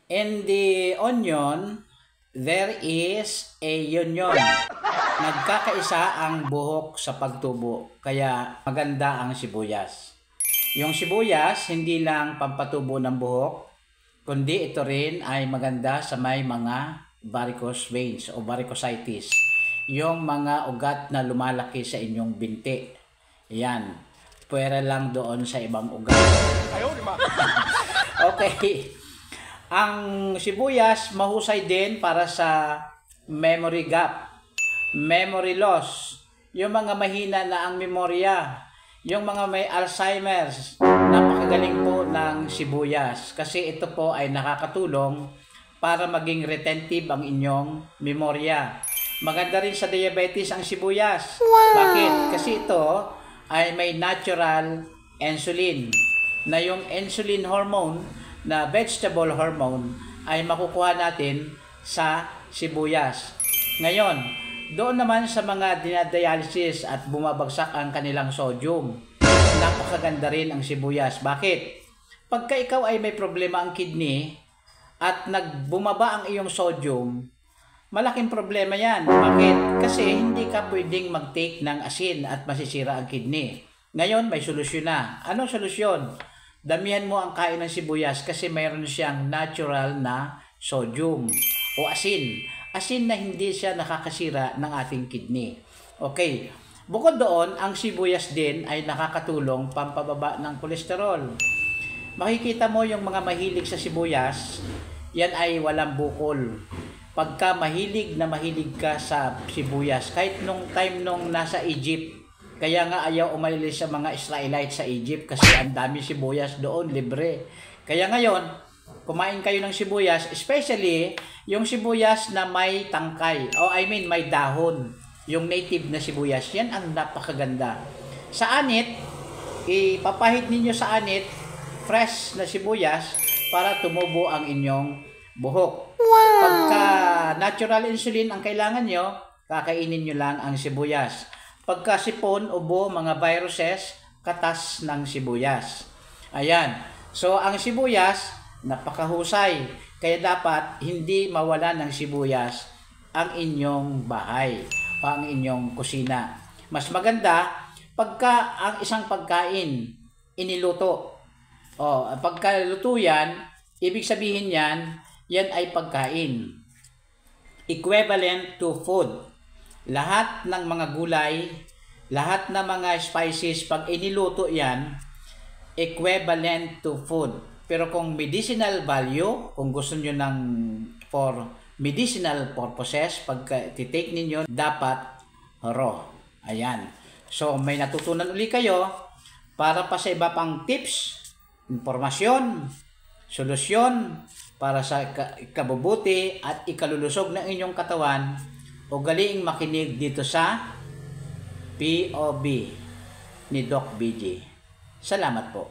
In the onion, there is a union. Nagkakaisa ang buhok sa pagtubo, kaya maganda ang sibuyas. Yung sibuyas, hindi lang pampatubo ng buhok, kundi ito rin ay maganda sa may mga varicose veins o varicositis. Yung mga ugat na lumalaki sa inyong binti. Yan. Pwera lang doon sa ibang ugat. Okay. Ang sibuyas mahusay din para sa memory gap, memory loss, yung mga mahina na ang memorya, yung mga may Alzheimer's. Napakagaling po ng sibuyas kasi ito po ay nakakatulong para maging retentive ang inyong memorya. Maganda rin sa diabetes ang sibuyas. Bakit? Kasi ito ay may natural insulin, na yung insulin hormone na vegetable hormone ay makukuha natin sa sibuyas. Ngayon, doon naman sa mga dinadialysis at bumabagsak ang kanilang sodium, napakaganda rin ang sibuyas. Bakit? Pagka ikaw ay may problema ang kidney at nagbumaba ang iyong sodium, malaking problema yan. Bakit? Kasi hindi ka pwedeng mag-take ng asin at masisira ang kidney. Ngayon, may solusyon na. Anong solusyon? Damihan mo ang kain ng sibuyas kasi mayroon siyang natural na sodium o asin. Asin na hindi siya nakakasira ng ating kidney. Okay. Bukod doon, ang sibuyas din ay nakakatulong pampababa ng kolesterol. Makikita mo yung mga mahilig sa sibuyas, yan ay walang bukol. Pagka mahilig ka sa sibuyas, kahit nung time nung nasa Egypt, kaya nga ayaw umalis sa mga Israelites sa Egypt kasi ang dami sibuyas doon, libre. Kaya ngayon, kumain kayo ng sibuyas, especially yung sibuyas na may tangkay, may dahon. Yung native na sibuyas, yan ang napakaganda. Sa anit, ipapahid ninyo sa anit, fresh na sibuyas para tumubo ang inyong buhok. Pagka natural insulin ang kailangan nyo, kakainin nyo lang ang sibuyas. Pagka sipon, ubo, mga viruses, katas ng sibuyas. Ayan. So, ang sibuyas, napakahusay. Kaya dapat hindi mawala ng sibuyas ang inyong bahay o ang inyong kusina. Mas maganda, pagka ang isang pagkain, iniluto. Pagka luto yan, ibig sabihin yan ay pagkain. Equivalent to food. Lahat ng mga gulay, lahat ng mga spices, pag iniluto yan, equivalent to food. Pero kung medicinal value, kung gusto nyo for medicinal purposes, pag titake ninyo, dapat raw. Ayan. So, may natutunan uli kayo para pa sa iba pang tips, informasyon, solusyon, para sa ikabubuti at ikalulusog ng inyong katawan, ugaliing makinig dito sa POB ni Doc BG. Salamat po.